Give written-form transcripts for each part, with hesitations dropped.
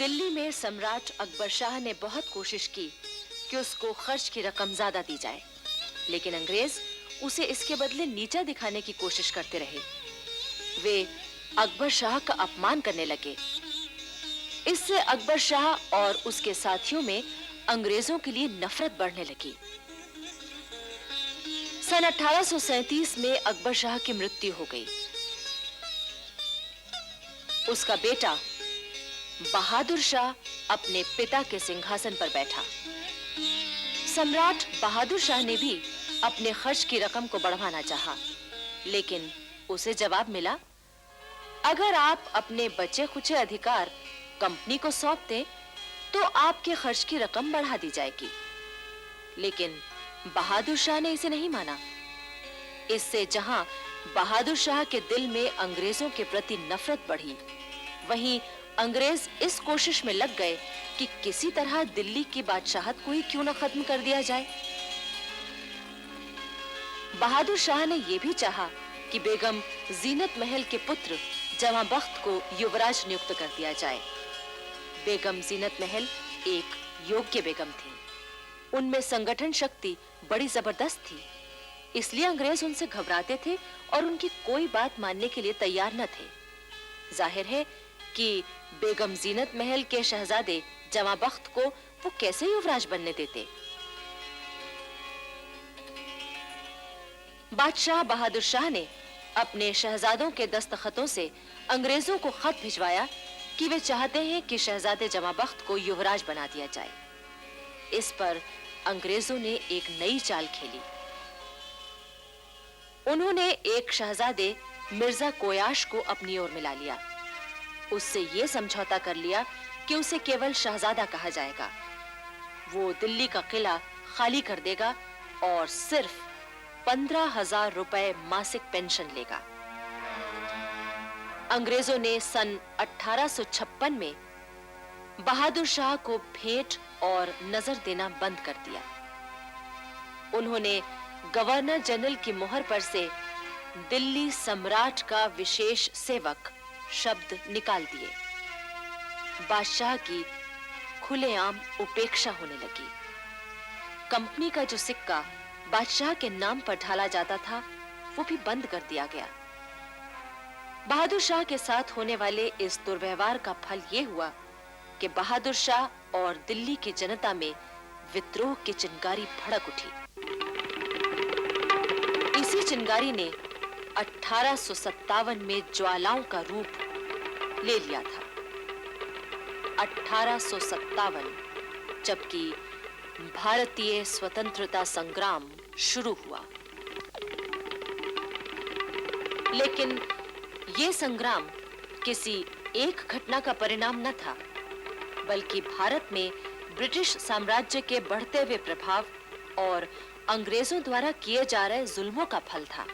दिल्ली में सम्राट अकबर शाह ने बहुत कोशिश की कि उसको खर्च की रकम ज्यादा दी जाए, लेकिन अंग्रेज उसे इसके बदले नीचा दिखाने की कोशिश करते रहे। वे अकबर शाह का अपमान करने लगे। इससे अकबर शाह और उसके साथियों में अंग्रेजों के लिए नफरत बढ़ने लगी। सन 1837 में अकबर शाह की मृत्यु हो गई। उसका बेटा बहादुर शाह अपने पिता के सिंहासन पर बैठा। सम्राट बहादुर शाह ने भी अपने खर्च की रकम को बढ़ाना चाहा, लेकिन उसे जवाब मिला, अगर आप अपने बचे खुचे अधिकार कंपनी को सौंप दें तो आपके खर्च की रकम बढ़ा दी जाएगी। लेकिन बहादुर शाह ने इसे नहीं माना। इससे जहां बहादुर शाह के दिल में अंग्रेजों के प्रति नफरत बढ़ी, वहीं अंग्रेज इस कोशिश में लग गए कि किसी तरह दिल्ली की बादशाहत को ही क्यों न खत्म कर दिया जाए। बहादुर शाह ने यह भी चाहा कि बेगम जीनत महल के पुत्र जवां बख्त को युवराज नियुक्त कर दिया जाए। बेगम जीनत महल एक योग्य बेगम थी। उनमें संगठन शक्ति बड़ी जबरदस्त थी, इसलिए अंग्रेज उनसे घबराते थे और उनकी कोई बात मानने के लिए तैयार न थे। जाहिर है कि बेगम जीनत महल के शहजादे जवां बख्त को वो कैसे युवराज बनने देते। बादशाह बहादुर शाह ने अपने शहजादों के दस्तखतों से अंग्रेजों को खत भिजवाया कि वे चाहते हैं कि शहजादे जवां बख्त को युवराज बना दिया जाए। इस पर अंग्रेजों ने एक नई चाल खेली। उन्होंने एक शहजादे मिर्जा कोयाश को अपनी ओर मिला लिया। उससे यह समझौता कर लिया कि उसे केवल शहजादा कहा जाएगा। वो दिल्ली का किला खाली कर देगा और सिर्फ 15,000 रुपए मासिक पेंशन लेगा। अंग्रेजों ने सन 1856 में बहादुर शाह को भेंट और नजर देना बंद कर दिया। उन्होंने गवर्नर जनरल की मोहर पर से दिल्ली सम्राट का विशेष सेवक शब्द निकाल दिए। बादशाह की खुलेआम उपेक्षा होने लगी। कंपनी का जो सिक्का बादशाह के नाम पर ढाला जाता था, वो भी बंद कर दिया गया। बहादुर शाह के साथ होने वाले इस दुर्व्यवहार का फल ये हुआ कि बहादुर शाह और दिल्ली की जनता में विद्रोह की चिंगारी भड़क उठी। इसी चिंगारी ने 1857 में ज्वालाओं का रूप ले लिया था। 1857, जबकि भारतीय स्वतंत्रता संग्राम शुरू हुआ। लेकिन यह संग्राम किसी एक घटना का परिणाम न था, बल्कि भारत में ब्रिटिश साम्राज्य के बढ़ते हुए प्रभाव और अंग्रेजों द्वारा किए जा रहे जुल्मों का फल था।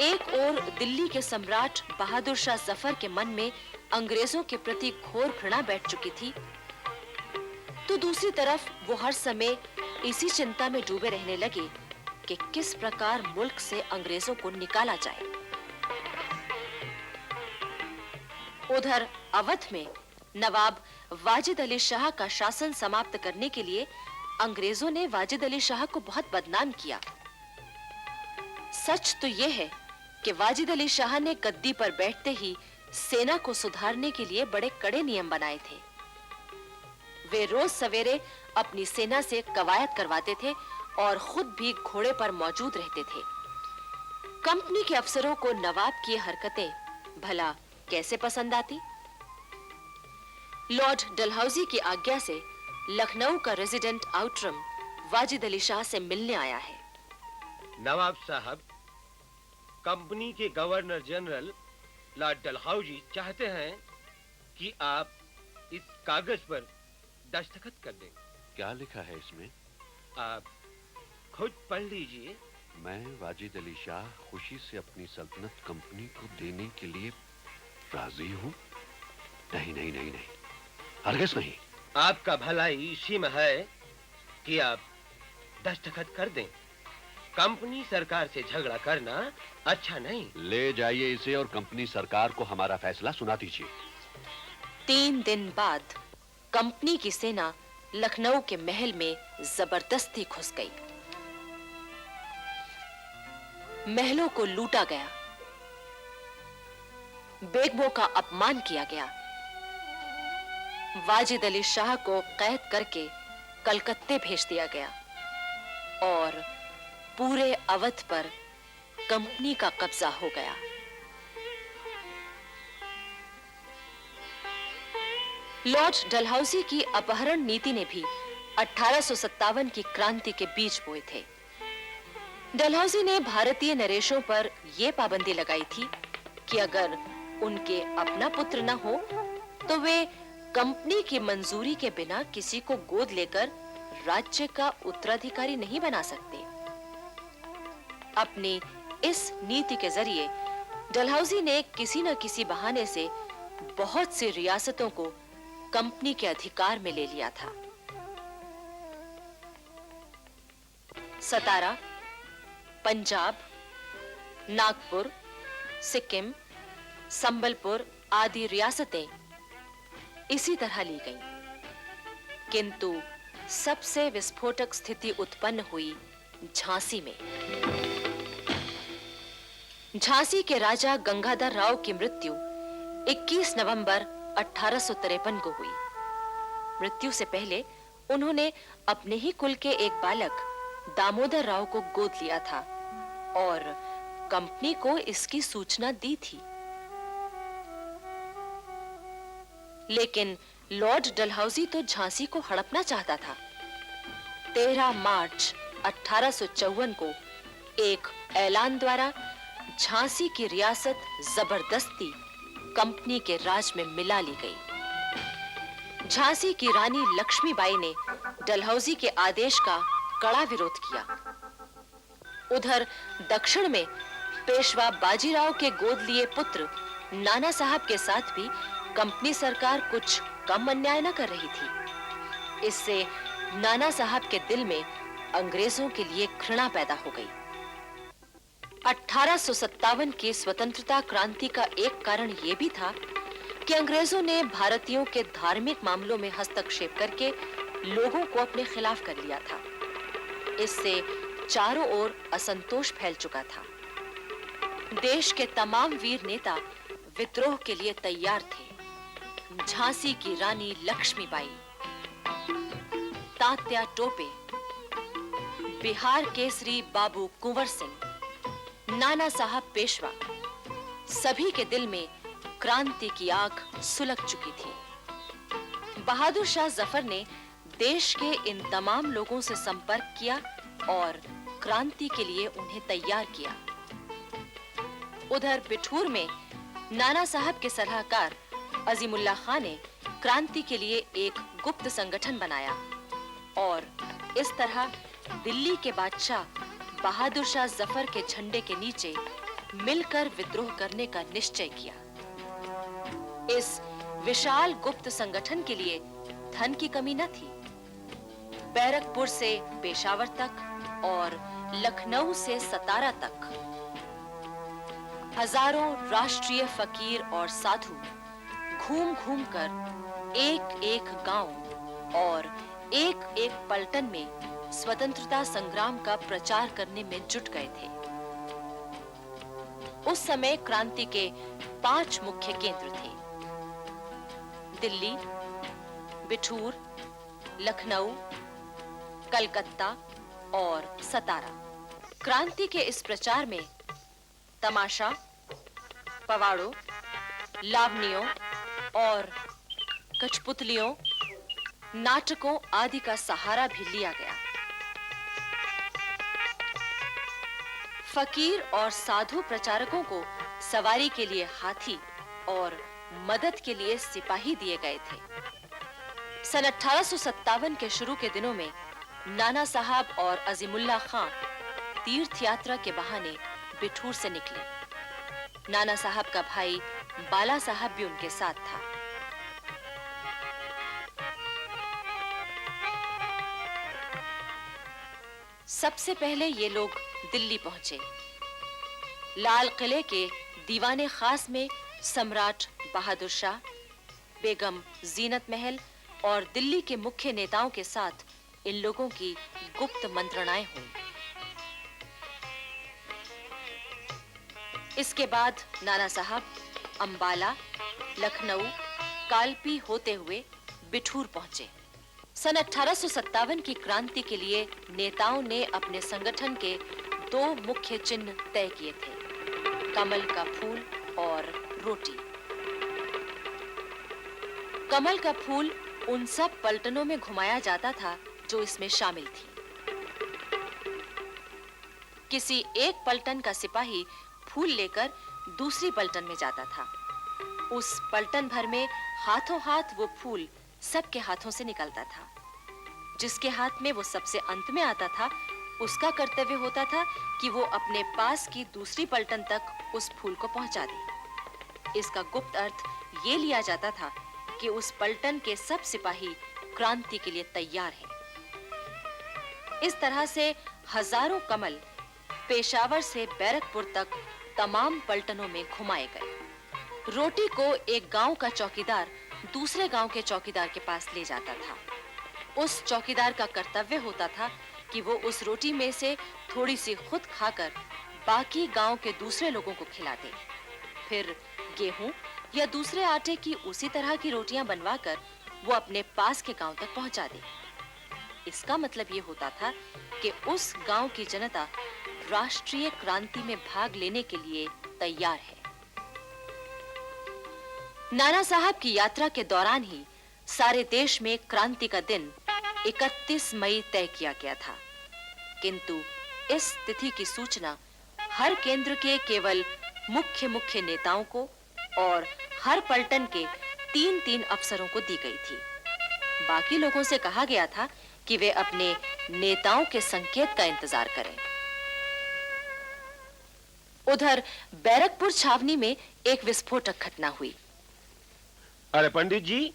एक ओर दिल्ली के सम्राट बहादुर शाह जफर के मन में अंग्रेजों के प्रति घोर घृणा बैठ चुकी थी, तो दूसरी तरफ वो हर समय इसी चिंता में डूबे रहने लगे कि किस प्रकार मुल्क से अंग्रेजों को निकाला जाए। उधर अवध में नवाब वाजिद अली शाह का शासन समाप्त करने के लिए अंग्रेजों ने वाजिद अली शाह को बहुत बदनाम किया। सच तो यह है कि वाजिद अली शाह ने गद्दी पर बैठते ही सेना को सुधारने के लिए बड़े कड़े नियम बनाए थे। वे रोज सवेरे अपनी सेना से कवायद करवाते थे और खुद भी घोड़े पर मौजूद रहते थे। कंपनी के अफसरों को नवाब की हरकतें भला कैसे पसंद आती? लॉर्ड डलहौजी की आज्ञा से लखनऊ का रेजिडेंट आउटरम वाजिद अली शाह से मिलने आया है। नवाब साहब, कंपनी के गवर्नर जनरल लॉर्ड डलहौजी चाहते हैं कि आप इस कागज पर दस्तखत कर दें। क्या लिखा है इसमें? आप खुद पढ़ लीजिए। मैं वाजिद अली शाह खुशी से अपनी सल्तनत कंपनी को देने के लिए राजी हूँ। नहीं नहीं नहीं नहीं, हरगिज़ नहीं। आपका भलाई इसी में है कि आप दस्तखत कर दें। कंपनी सरकार से झगड़ा करना अच्छा नहीं। ले जाइए इसे और कंपनी सरकार को हमारा फैसला सुना दीजिए। 3 दिन बाद कंपनी की सेना लखनऊ के महल में जबरदस्ती घुस गई। महलों को लूटा गया, बेगमों का अपमान किया गया, वाजिद अली शाह को कैद करके कलकत्ते भेज दिया गया और पूरे अवध पर कंपनी का कब्जा हो गया। लॉर्ड डलहौजी की अपहरण नीति ने भी 1857 की क्रांति के बीज बोए थे। डलहौजी ने भारतीय नरेशों पर यह पाबंदी लगाई थी कि अगर उनके अपना पुत्र न हो तो वे कंपनी की मंजूरी के बिना किसी को गोद लेकर राज्य का उत्तराधिकारी नहीं बना सकते। अपनी इस नीति के जरिए डलहौजी ने किसी न किसी बहाने से बहुत सी रियासतों को कंपनी के अधिकार में ले लिया था। सतारा, पंजाब, नागपुर, सिक्किम, संबलपुर आदि रियासतें इसी तरह ली गईं। किंतु सबसे विस्फोटक स्थिति उत्पन्न हुई झांसी में। झांसी के राजा गंगाधर राव की मृत्यु 21 नवंबर 1853 को हुई। मृत्यु से पहले उन्होंने अपने ही कुल के एक बालक दामोदर राव को गोद लिया था और कंपनी को इसकी सूचना दी थी। लेकिन लॉर्ड डलहौजी तो झांसी को हड़पना चाहता था। 13 मार्च 1854 को एक ऐलान द्वारा झांसी की रियासत जबरदस्ती कंपनी के राज में मिला ली गई। झांसी की रानी लक्ष्मीबाई ने डलहौजी के आदेश का कड़ा विरोध किया। उधर दक्षिण में पेशवा बाजीराव के गोद लिए पुत्र नाना साहब के साथ भी कंपनी सरकार कुछ कम अन्याय न कर रही थी। इससे नाना साहब के दिल में अंग्रेजों के लिए घृणा पैदा हो गई। 1857 की स्वतंत्रता क्रांति का एक कारण यह भी था कि अंग्रेजों ने भारतीयों के धार्मिक मामलों में हस्तक्षेप करके लोगों को अपने खिलाफ कर लिया था। इससे चारों ओर असंतोष फैल चुका था। देश के तमाम वीर नेता विद्रोह के लिए तैयार थे। झांसी की रानी लक्ष्मीबाई, तात्या टोपे, बिहार केसरी बाबू कुंवर सिंह, नाना साहब पेशवा, सभी के दिल में क्रांति की आग सुलग चुकी थी। बहादुर शाह जफर ने देश के इन तमाम लोगों से संपर्क किया और क्रांति के लिए उन्हें तैयार किया। उधर बिठूर में नाना साहब के सलाहकार अजीमुल्लाह खान ने क्रांति के लिए एक गुप्त संगठन बनाया और इस तरह दिल्ली के बादशाह बहादुर शाह जफर के झंडे के नीचे मिलकर विद्रोह करने का निश्चय किया। इस विशाल गुप्त संगठन के लिए धन की कमी न थी। बैरकपुर से पेशावर तक और लखनऊ से सतारा तक हजारों राष्ट्रीय फकीर और साधु घूम-घूम कर एक-एक गांव और एक-एक पलटन में स्वतंत्रता संग्राम का प्रचार करने में जुट गए थे। उस समय क्रांति के 5 मुख्य केंद्र थे: दिल्ली, बिठूर, लखनऊ, कलकत्ता और सतारा। क्रांति के इस प्रचार में तमाशा, पवाड़ों, लावनियों और कठपुतलियों, नाटकों आदि का सहारा भी लिया गया। फकीर और साधु प्रचारकों को सवारी के लिए हाथी और मदद के लिए सिपाही दिए गए थे। सन 1857 के शुरू के दिनों में नाना साहब और अजीमुल्लाह खां तीर्थ यात्रा के बहाने बिठूर से निकले। नाना साहब का भाई बाला साहब भी उनके साथ था। सबसे पहले ये लोग दिल्ली पहुंचे। लाल किले के दीवाने खास में सम्राट बहादुर शाह, बेगम जीनत महल और दिल्ली के मुख्य नेताओं के साथ इन लोगों की गुप्त मंत्रणाएं हुई। इसके बाद नाना साहब अंबाला, लखनऊ, कालपी होते हुए बिठूर पहुंचे। सन 1857 की क्रांति के लिए नेताओं ने अपने संगठन के 2 मुख्य चिन्ह तय किए थे, कमल का फूल और रोटी। कमल का फूल उन सब पलटनों में घुमाया जाता था जो इसमें शामिल थी। किसी एक पलटन का सिपाही फूल लेकर दूसरी पलटन में जाता था। उस पलटन भर में हाथों हाथ वो फूल सबके हाथों से निकलता था। जिसके हाथ में वो सबसे अंत में आता था, उसका कर्तव्य होता था कि वो अपने पास की दूसरी पलटन तक उस फूल को पहुंचा दे। इसका गुप्त अर्थ ये लिया जाता था कि उस पलटन के सब सिपाही क्रांति के लिए तैयार हैं। इस तरह से हजारों कमल पेशावर से बैरकपुर तक तमाम पलटनों में घुमाए गए। रोटी को एक गांव का चौकीदार दूसरे गांव के चौकीदार के पास ले जाता था। उस चौकीदार का कर्तव्य होता था कि वो उस रोटी में से थोड़ी सी खुद खाकर बाकी गांव के दूसरे लोगों को खिला दे। फिर गेहूं या दूसरे आटे की उसी तरह की रोटियां बनवाकर वो अपने पास के गांव तक पहुंचा दे। इसका मतलब ये होता था कि उस गांव की जनता राष्ट्रीय क्रांति में भाग लेने के लिए तैयार है। नाना साहब की यात्रा के दौरान ही सारे देश में क्रांति का दिन 31 मई तय किया गया था, किंतु इस तिथि की सूचना हर केंद्र के केवल मुख्य नेताओं को और हर पलटन के 3-3 अफसरों को दी गई थी। बाकी लोगों से कहा गया था कि वे अपने नेताओं के संकेत का इंतजार करें। उधर बैरकपुर छावनी में एक विस्फोटक घटना हुई। अरे पंडित जी,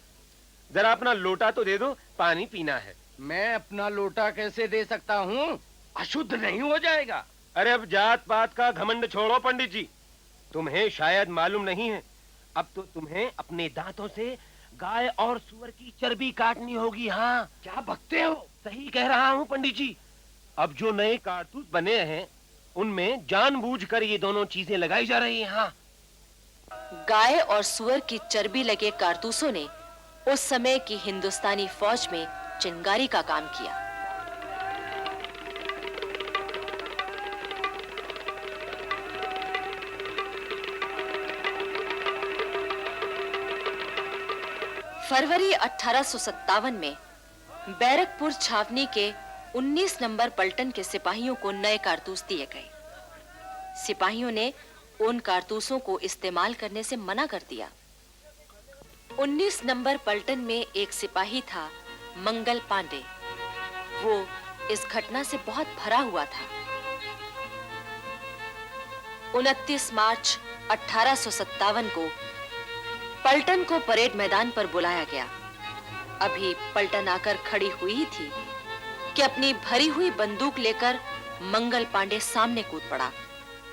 जरा अपना लोटा तो दे दो, पानी पीना है। मैं अपना लोटा कैसे दे सकता हूँ? अशुद्ध नहीं हो जाएगा। अरे अब जात पात का घमंड छोड़ो पंडित जी। तुम्हें शायद मालूम नहीं है, अब तो तुम्हें अपने दांतों से गाय और सुअर की चर्बी काटनी होगी। हाँ, क्या बकते हो? सही कह रहा हूँ पंडित जी। अब जो नए कारतूस बने हैं, उनमें जानबूझकर ये दोनों चीजें लगाई जा रही हैं। हाँ, गाय और सुअर की चर्बी लगे कारतूसों ने उस समय की हिंदुस्तानी फौज में चिंगारी का काम किया। फरवरी 1857 में बैरकपुर छावनी के 19 नंबर पलटन के सिपाहियों को नए कारतूस दिए गए। सिपाहियों ने उन कारतूसों को इस्तेमाल करने से मना कर दिया। 19 नंबर पलटन में एक सिपाही था, मंगल पांडे। वो इस घटना से बहुत भरा हुआ था। 29 मार्च 1857 को पलटन को परेड मैदान पर बुलाया गया। अभी पलटन आकर खड़ी हुई ही थी कि अपनी भरी हुई बंदूक लेकर मंगल पांडे सामने कूद पड़ा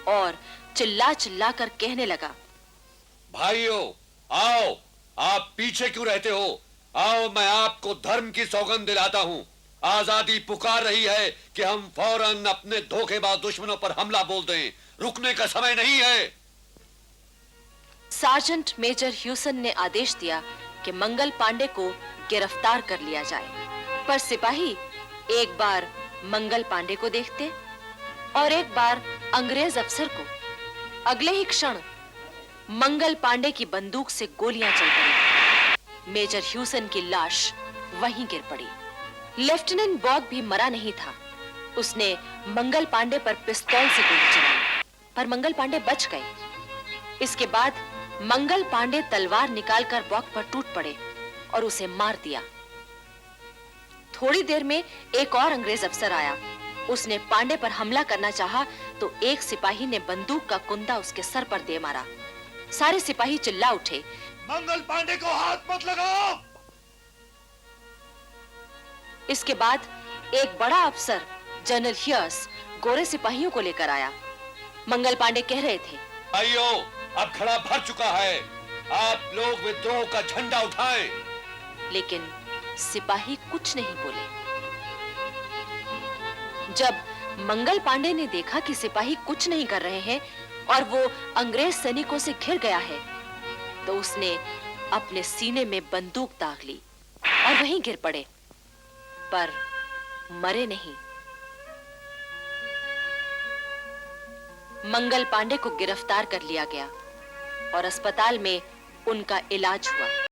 और चिल्ला कर कहने लगा, भाइयों आओ, आप पीछे क्यों रहते हो? आओ, मैं आपको धर्म की सौगंध दिलाता हूँ। आजादी पुकार रही है कि हम फौरन अपने धोखेबाज दुश्मनों पर हमला बोल दें। रुकने का समय नहीं है। सार्जेंट मेजर ह्यूसन ने आदेश दिया कि मंगल पांडे को गिरफ्तार कर लिया जाए, पर सिपाही एक बार मंगल पांडे को देखते और एक बार अंग्रेज अफसर को। अगले ही क्षण मंगल पांडे की बंदूक से गोलियां चल पड़ी। मेजर ह्यूसन की लाश वहीं गिर पड़ी। लेफ्टिनेंट बॉग भी मरा नहीं था। उसने मंगल पांडे पर पिस्तौल से गोली चलाई, पर मंगल पांडे बच गए। इसके बाद मंगल पांडे तलवार निकालकर बॉग पर टूट पड़े और उसे मार दिया। थोड़ी देर में एक और अंग्रेज अफसर आया। उसने पांडे पर हमला करना चाहा तो एक सिपाही ने बंदूक का कुंदा उसके सर पर दे मारा। सारे सिपाही चिल्ला उठे, मंगल पांडे को हाथ मत लगाओ। इसके बाद एक बड़ा अफसर जनरल हियर्स गोरे सिपाहियों को लेकर आया। मंगल पांडे कह रहे थे, भाइयों, अब खड़ा भर चुका है, आप लोग विद्रोह का झंडा उठाएं। लेकिन सिपाही कुछ नहीं बोले। जब मंगल पांडे ने देखा कि सिपाही कुछ नहीं कर रहे हैं और वो अंग्रेज सैनिकों से घिर गया है, तो उसने अपने सीने में बंदूक दाग ली और वहीं गिर पड़े, पर मरे नहीं। मंगल पांडे को गिरफ्तार कर लिया गया और अस्पताल में उनका इलाज हुआ।